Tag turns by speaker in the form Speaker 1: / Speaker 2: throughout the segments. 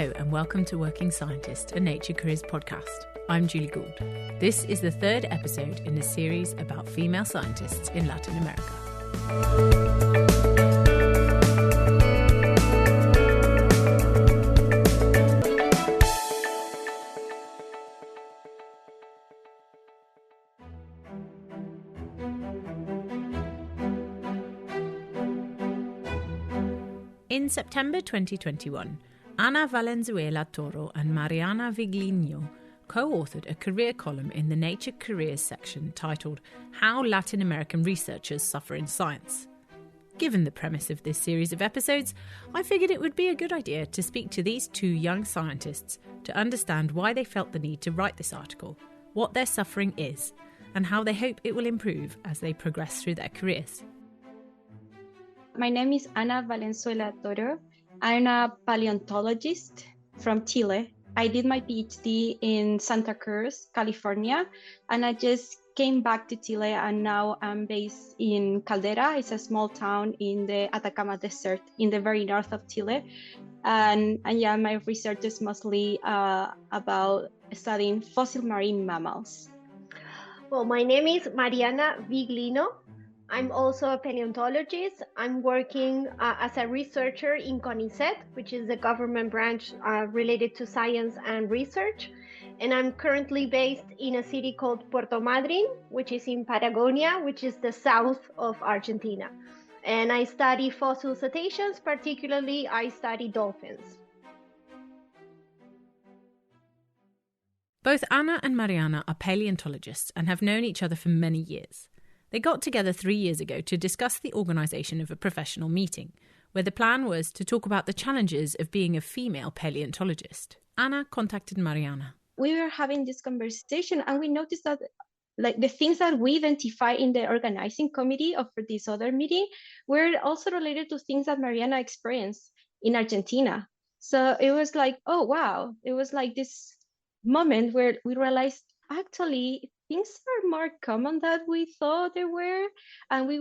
Speaker 1: Hello and welcome to Working Scientist, a Nature Careers podcast. I'm Julie Gould. This is the third episode in a series about female scientists in Latin America. In September 2021, Ana Valenzuela-Toro and Mariana Viglino co-authored a career column in the Nature Careers section titled How Latin American Researchers Suffer in Science. Given the premise of this series of episodes, I figured it would be a good idea to speak to these two young scientists to understand why they felt the need to write this article, what their suffering is, and how they hope it will improve as they progress through their careers.
Speaker 2: My name is Ana Valenzuela-Toro. I'm a paleontologist from Chile. I did my PhD in Santa Cruz, California, and I just came back to Chile, and now I'm based in Caldero. It's a small town in the Atacama Desert in the very north of Chile. And yeah, my research is mostly about studying fossil marine mammals.
Speaker 3: Well, my name is Mariana Viglino. I'm also a paleontologist. I'm working as a researcher in CONICET, which is the government branch related to science and research. And I'm currently based in a city called Puerto Madryn, which is in Patagonia, which is the south of Argentina. And I study fossil cetaceans, particularly I study dolphins.
Speaker 1: Both Ana and Mariana are paleontologists and have known each other for many years. They got together 3 years ago to discuss the organisation of a professional meeting, where the plan was to talk about the challenges of being a female paleontologist. Ana contacted Mariana.
Speaker 2: We were having this conversation and we noticed that the things that we identify in the organizing committee of this other meeting were also related to things that Mariana experienced in Argentina. So it was like, oh, wow. It was like this moment where we realized actually things are more common than we thought they were, and we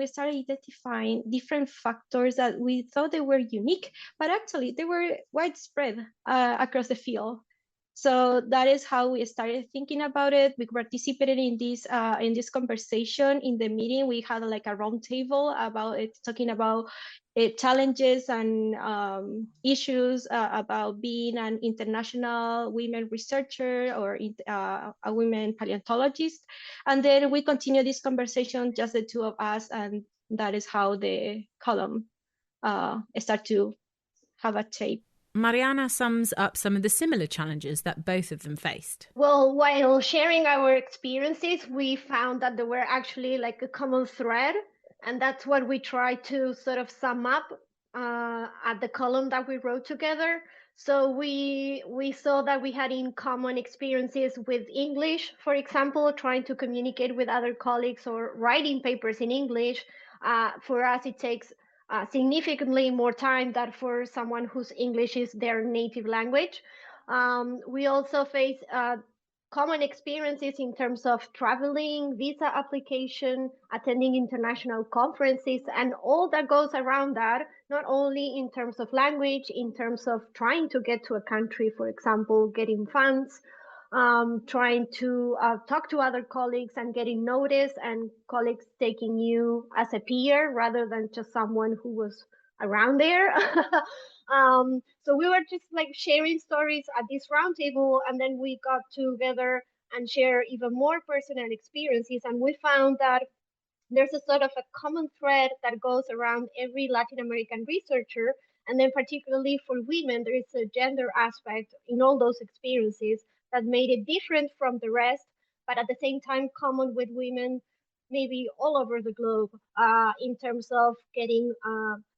Speaker 2: started identifying different factors that we thought they were unique, but actually they were widespread across the field. So that is how we started thinking about it. We participated in this conversation in the meeting. We had like a round table about it, talking about challenges and issues about being an international women researcher or a women paleontologist. And then we continue this conversation, just the two of us, and that is how the column started to have a shape.
Speaker 1: Mariana sums up some of the similar challenges that both of them faced.
Speaker 3: Well, while sharing our experiences, we found that there were actually like a common thread, and that's what we tried to sort of sum up at the column that we wrote together. So we saw that we had in common experiences with English, for example, trying to communicate with other colleagues or writing papers in English. For us, it takes significantly more time than for someone whose English is their native language. We also face common experiences in terms of traveling, visa application, attending international conferences, and all that goes around that, not only in terms of language, in terms of trying to get to a country, for example, getting funds, trying to talk to other colleagues and getting noticed, and colleagues taking you as a peer rather than just someone who was around there. So we were just like sharing stories at this roundtable, and then we got together and share even more personal experiences, and we found that there's a sort of a common thread that goes around every Latin American researcher, and then particularly for women, there is a gender aspect in all those experiences that made it different from the rest, but at the same time common with women maybe all over the globe in terms of getting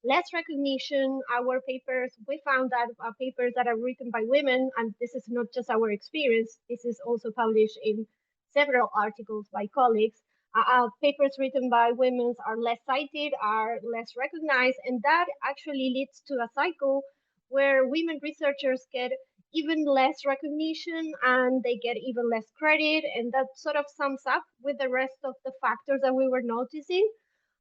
Speaker 3: less recognition. Our papers, we found that papers that are written by women, and this is not just our experience, this is also published in several articles by colleagues, papers written by women are less cited, are less recognized, and that actually leads to a cycle where women researchers get even less recognition and they get even less credit, and that sort of sums up with the rest of the factors that we were noticing.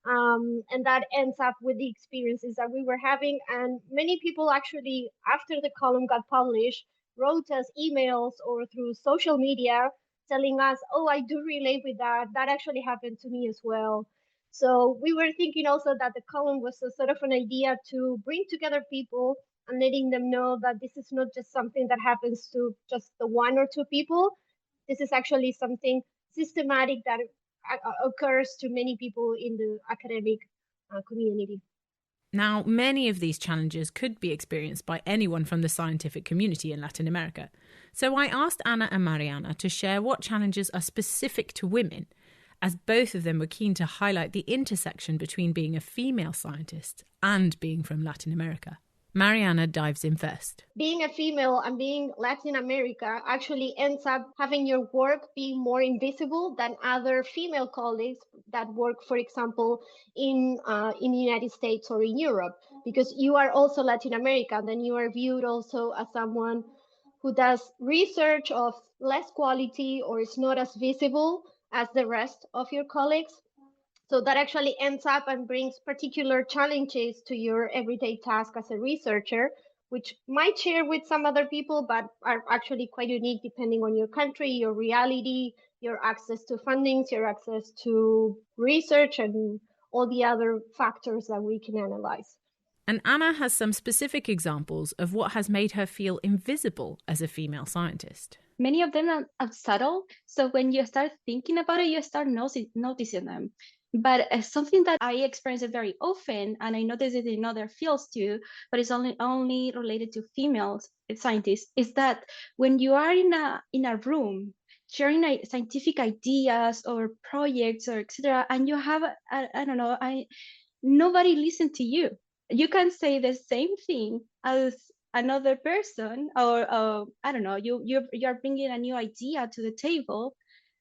Speaker 3: And that ends up with the experiences that we were having. And many people actually, after the column got published, wrote us emails or through social media telling us, oh, I do relate with that. That actually happened to me as well. So we were thinking also that the column was a sort of an idea to bring together people and letting them know that this is not just something that happens to just the one or two people. This is actually something systematic that occurs to many people in the academic community.
Speaker 1: Now, many of these challenges could be experienced by anyone from the scientific community in Latin America. So I asked Ana and Mariana to share what challenges are specific to women, as both of them were keen to highlight the intersection between being a female scientist and being from Latin America. Mariana dives in first.
Speaker 3: Being a female and being Latin America actually ends up having your work being more invisible than other female colleagues that work, for example, in the United States or in Europe, because you are also Latin American, then you are viewed also as someone who does research of less quality or is not as visible as the rest of your colleagues. So that actually ends up and brings particular challenges to your everyday task as a researcher, which might share with some other people, but are actually quite unique depending on your country, your reality, your access to fundings, your access to research, and all the other factors that we can analyze.
Speaker 1: And Ana has some specific examples of what has made her feel invisible as a female scientist.
Speaker 2: Many of them are subtle. So when you start thinking about it, you start noticing them. But something that I experience it very often, and I notice it in other fields too, but it's only related to female scientists, is that when you are in a room sharing scientific ideas or projects or etc., and you have I don't know, nobody listens to you. You can say the same thing as another person, or I don't know, you're bringing a new idea to the table,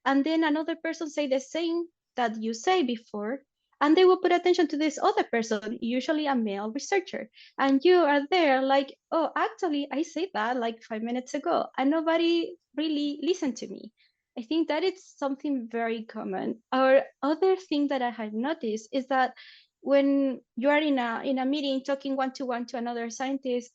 Speaker 2: and then another person say the same that you say before, and they will put attention to this other person, usually a male researcher, and you are there like, oh, actually I said that like 5 minutes ago and nobody really listened to me. I think that it's something very common. Or other thing that I have noticed is that when you are in a meeting talking one-to-one to another scientist,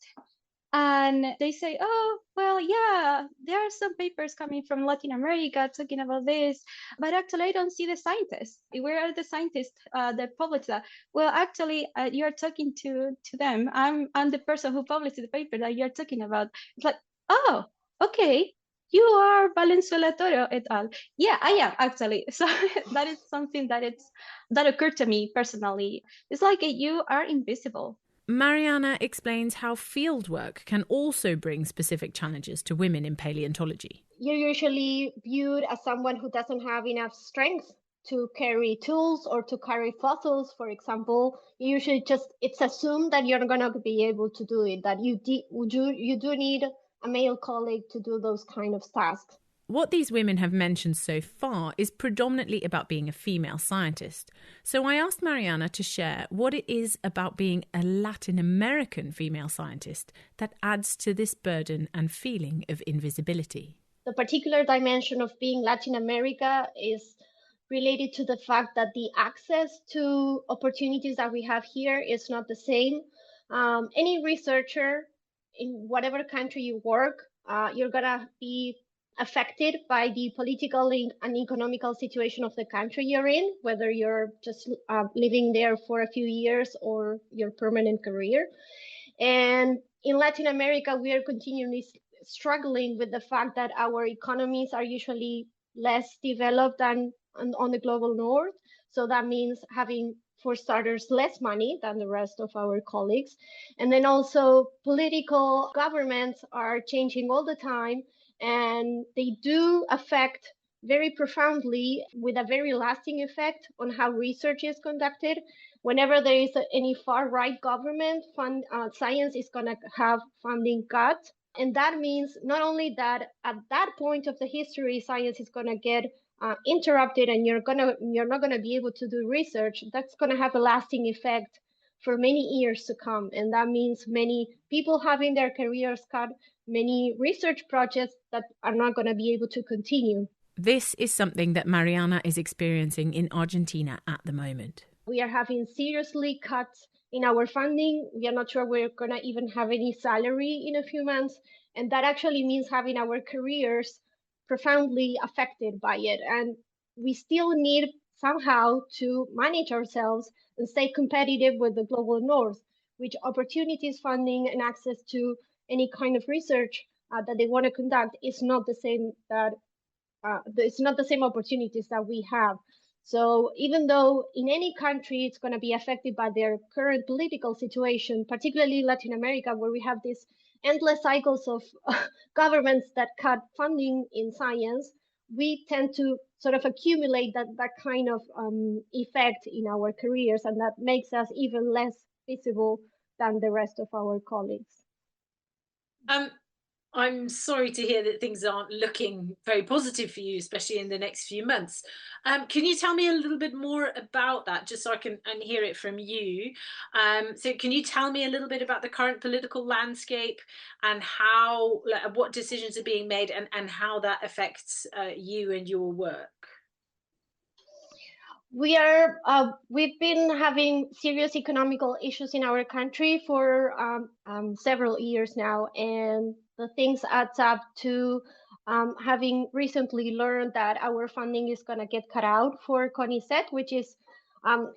Speaker 2: and they say, oh, well, yeah, there are some papers coming from Latin America talking about this, but actually I don't see the scientists. Where are the scientists that publish that? Well, actually, you're talking to them. I'm the person who published the paper that you're talking about. It's like, oh, okay, you are Valenzuela-Toro et al. Yeah, I am actually. So that is something that occurred to me personally. It's like you are invisible.
Speaker 1: Mariana explains how fieldwork can also bring specific challenges to women in paleontology.
Speaker 3: You're usually viewed as someone who doesn't have enough strength to carry tools or to carry fossils, for example. Usually it's assumed that you're going to be able to do it, that you do need a male colleague to do those kind of tasks.
Speaker 1: What these women have mentioned so far is predominantly about being a female scientist. So I asked Mariana to share what it is about being a Latin American female scientist that adds to this burden and feeling of invisibility.
Speaker 3: The particular dimension of being Latin America is related to the fact that the access to opportunities that we have here is not the same. Any researcher in whatever country you work, you're going to be affected by the political and economical situation of the country you're in, whether you're just living there for a few years or your permanent career. And in Latin America, we are continually struggling with the fact that our economies are usually less developed than on the global north. So that means having, for starters, less money than the rest of our colleagues. And then also political governments are changing all the time, and they do affect very profoundly, with a very lasting effect on how research is conducted. Whenever there is any far-right government, science is going to have funding cuts. And that means not only that at that point of the history, science is going to get interrupted and you're not going to be able to do research. That's going to have a lasting effect for many years to come. And that means many people having their careers cut, many research projects that are not going to be able to continue.
Speaker 1: This is something that Mariana is experiencing in Argentina at the moment.
Speaker 3: We are having seriously cuts in our funding. We are not sure we're going to even have any salary in a few months. And that actually means having our careers profoundly affected by it. And we still need somehow to manage ourselves and stay competitive with the global north, which opportunities, funding, and access to any kind of research that they want to conduct is not the same that it's not the same opportunities that we have. So even though in any country it's going to be affected by their current political situation, particularly Latin America, where we have these endless cycles of governments that cut funding in science, we tend to sort of accumulate that kind of effect in our careers, and that makes us even less visible than the rest of our colleagues.
Speaker 1: I'm sorry to hear that things aren't looking very positive for you, especially in the next few months. Can you tell me a little bit more about that, just so I can hear it from you? So can you tell me a little bit about the current political landscape and how, what decisions are being made and how that affects you and your work?
Speaker 3: We've been having serious economical issues in our country for several years now, and the things adds up to having recently learned that our funding is going to get cut out for CONICET, which is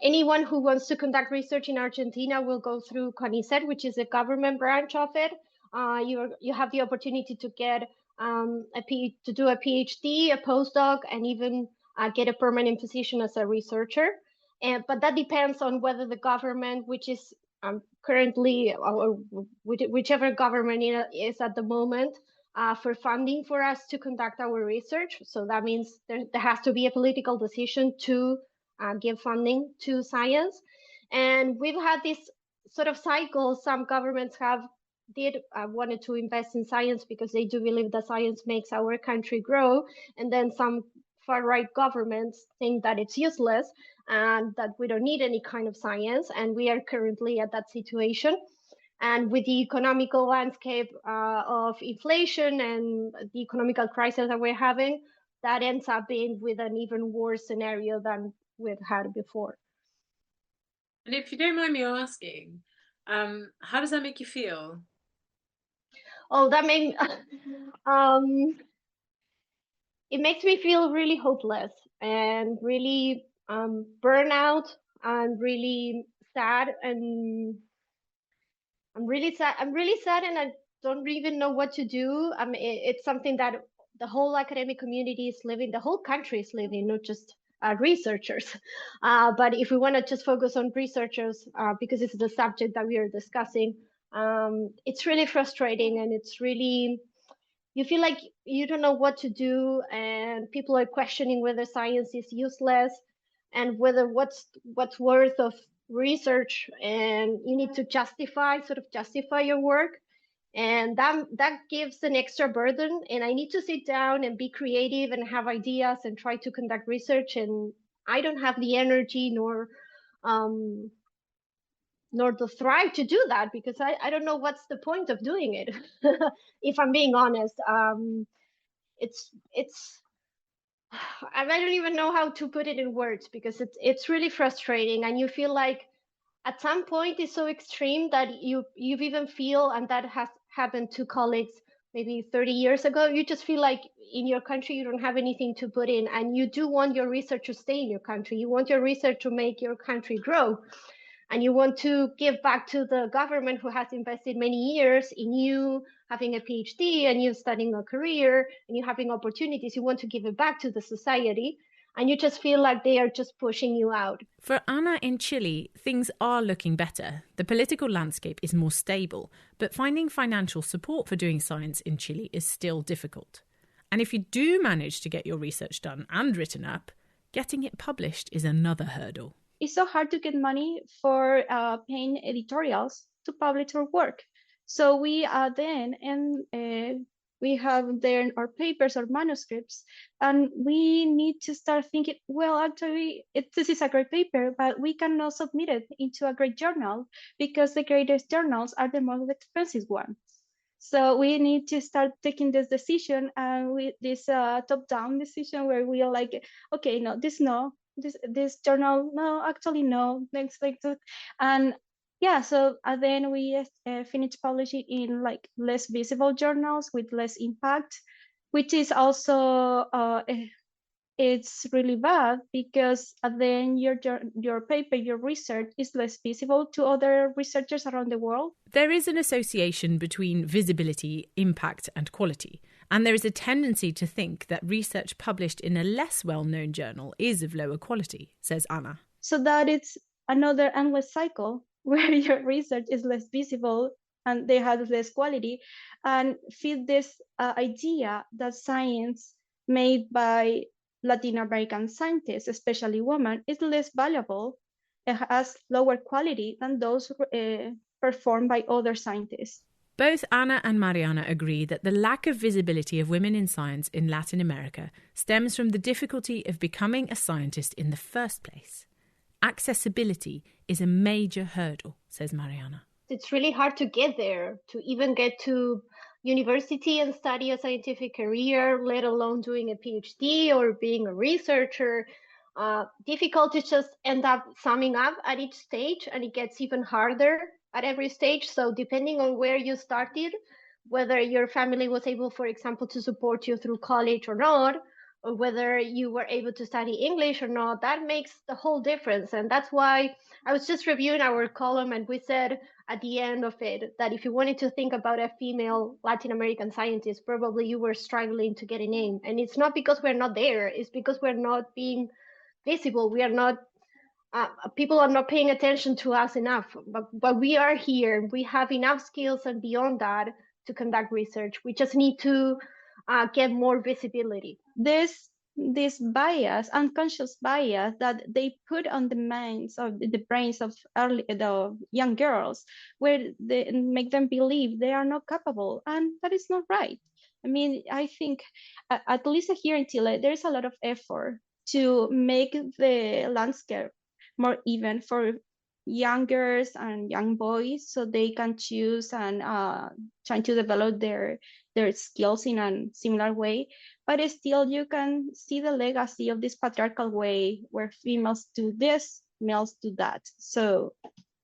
Speaker 3: anyone who wants to conduct research in Argentina will go through CONICET, which is a government branch of it. You have the opportunity to get to do a PhD, a postdoc, and even get a permanent position as a researcher. But that depends on whether the government, which is currently, or whichever government is at the moment, for funding for us to conduct our research. So that means there has to be a political decision to give funding to science. And we've had this sort of cycle. Some governments wanted to invest in science because they do believe that science makes our country grow. And then some far-right governments think that it's useless and that we don't need any kind of science. And we are currently at that situation. And with the economical landscape of inflation and the economical crisis that we're having, that ends up being with an even worse scenario than we've had before.
Speaker 1: And if you don't mind me asking, how does that make you feel?
Speaker 3: Oh, that makes it makes me feel really hopeless and really burnout and really sad, and I'm really sad. I'm really sad, and I don't even know what to do. It's something that the whole academic community is living, the whole country is living, not just researchers. But if we want to just focus on researchers, because it's the subject that we are discussing, it's really frustrating, and it's really, you feel like you don't know what to do, and people are questioning whether science is useless and whether what's worth of research, and you need to justify your work, and that gives an extra burden, and I need to sit down and be creative and have ideas and try to conduct research, and I don't have the energy nor the thrive to do that, because I don't know what's the point of doing it. If I'm being honest, it's I don't even know how to put it in words, because it's really frustrating, and you feel like at some point it's so extreme that you've even feel, and that has happened to colleagues maybe 30 years ago, you just feel like in your country you don't have anything to put in, and you do want your research to stay in your country. You want your research to make your country grow, and you want to give back to the government who has invested many years in you having a PhD and you studying a career and you having opportunities. You want to give it back to the society, and you just feel like they are just pushing you out.
Speaker 1: For Ana in Chile, things are looking better. The political landscape is more stable, but finding financial support for doing science in Chile is still difficult. And if you do manage to get your research done and written up, getting it published is another hurdle.
Speaker 2: It's so hard to get money for paying editorials to publish our work. So we we have there our papers or manuscripts, and we need to start thinking, well, actually, this is a great paper, but we cannot submit it into a great journal because the greatest journals are the most expensive ones. So we need to start taking this decision, and with this top-down decision where we are like, okay, this journal, no, actually no, next like that. And yeah, so then we finished publishing in like less visible journals with less impact, which is also it's really bad, because then your paper, your research is less visible to other researchers around the world.
Speaker 1: There is an association between visibility, impact and quality, and there is a tendency to think that research published in a less well-known journal is of lower quality, says Anna.
Speaker 2: So that it's another endless cycle where your research is less visible and they have less quality, and feed this idea that science made by Latin American scientists, especially women, is less valuable. It has lower quality than those performed by other scientists.
Speaker 1: Both Anna and Mariana agree that the lack of visibility of women in science in Latin America stems from the difficulty of becoming a scientist in the first place. Accessibility is a major hurdle, says Mariana.
Speaker 3: It's really hard to get there, to even get to university and study a scientific career, let alone doing a PhD or being a researcher. Difficult to just end up summing up at each stage, and it gets even harder at every stage. So depending on where you started, whether your family was able, for example, to support you through college or not, or whether you were able to study English or not, that makes the whole difference. And that's why I was just reviewing our column, and we said at the end of it that if you wanted to think about a female Latin American scientist, probably you were struggling to get a name. And it's not because we're not there, it's because we're not being visible. We are not, people are not paying attention to us enough, but we are here. We have enough skills and beyond that to conduct research. We just need to get more visibility.
Speaker 2: This bias, unconscious bias that they put on the minds of the brains of the young girls, where they make them believe they are not capable, and that is not right. I mean, I think at least here in Chile, there is a lot of effort to make the landscape more even for young girls and young boys, so they can choose and try to develop their skills in a similar way. But still, you can see the legacy of this patriarchal way where females do this, males do that. So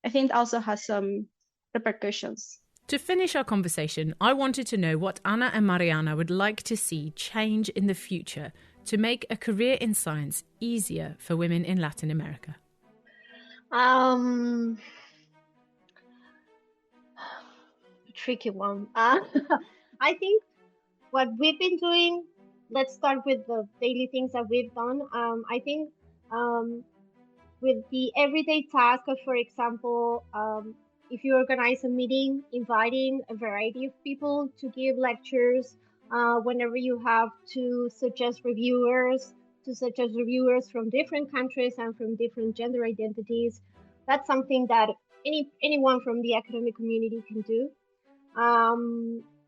Speaker 2: I think it also has some repercussions.
Speaker 1: To finish our conversation, I wanted to know what Anna and Mariana would like to see change in the future to make a career in science easier for women in Latin America.
Speaker 3: Tricky one. I think what we've been doing, let's start with the daily things that we've done. I think with the everyday task of, for example, if you organize a meeting, inviting a variety of people to give lectures, whenever you have to suggest reviewers from different countries and from different gender identities, that's something that anyone from the academic community can do.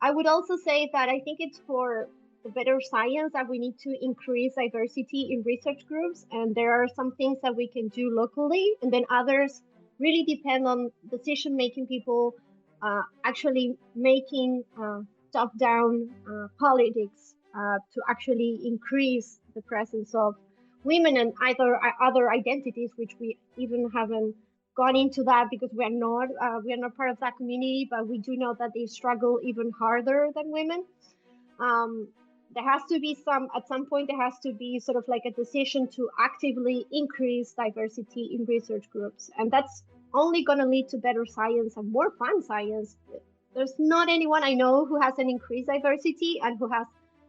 Speaker 3: I would also say that I think it's for the better science that we need to increase diversity in research groups, and there are some things that we can do locally, and then others really depend on decision-making people actually making top-down politics to actually increase the presence of women and other identities, which we even haven't gone into that because we are not part of that community, but we do know that they struggle even harder than women. There has to be at some point there has to be sort of like a decision to actively increase diversity in research groups, and that's only going to lead to better science and more fun science. There's not anyone I know who has an increased diversity and who has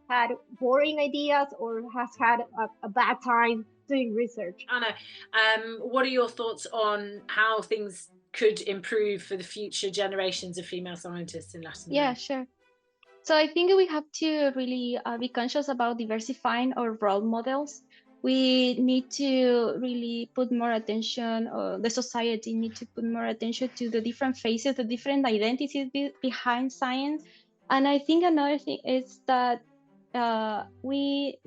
Speaker 3: had boring ideas or has had a bad time doing research.
Speaker 1: Anna, what are your thoughts on how things could improve for the future generations of female scientists in Latin America?
Speaker 2: Yeah, sure. So I think we have to really be conscious about diversifying our role models. We need to really put more attention, or the society need to put more attention to the different faces, the different identities behind science. And I think another thing is that we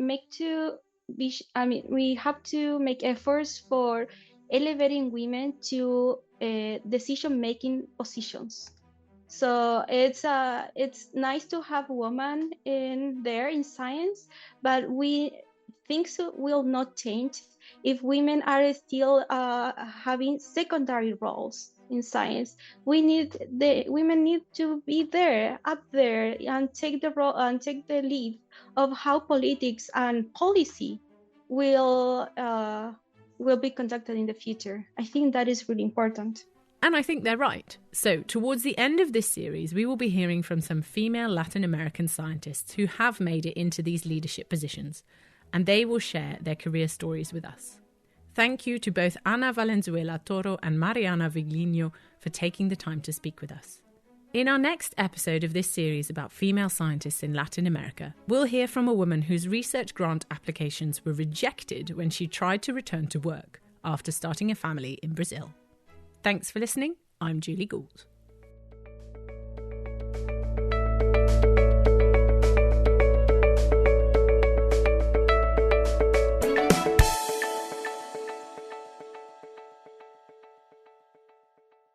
Speaker 2: have to make efforts for elevating women to decision-making positions. So it's nice to have women in there in science, but things will not change if women are still having secondary roles in science. Women need to be there, up there, and take the role and take the lead of how politics and policy will be conducted in the future. I think that is really important.
Speaker 1: And I think they're right. So, towards the end of this series, we will be hearing from some female Latin American scientists who have made it into these leadership positions, and they will share their career stories with us. Thank you to both Ana Valenzuela-Toro and Mariana Viglino for taking the time to speak with us. In our next episode of this series about female scientists in Latin America, we'll hear from a woman whose research grant applications were rejected when she tried to return to work after starting a family in Brazil. Thanks for listening. I'm Julie Gould.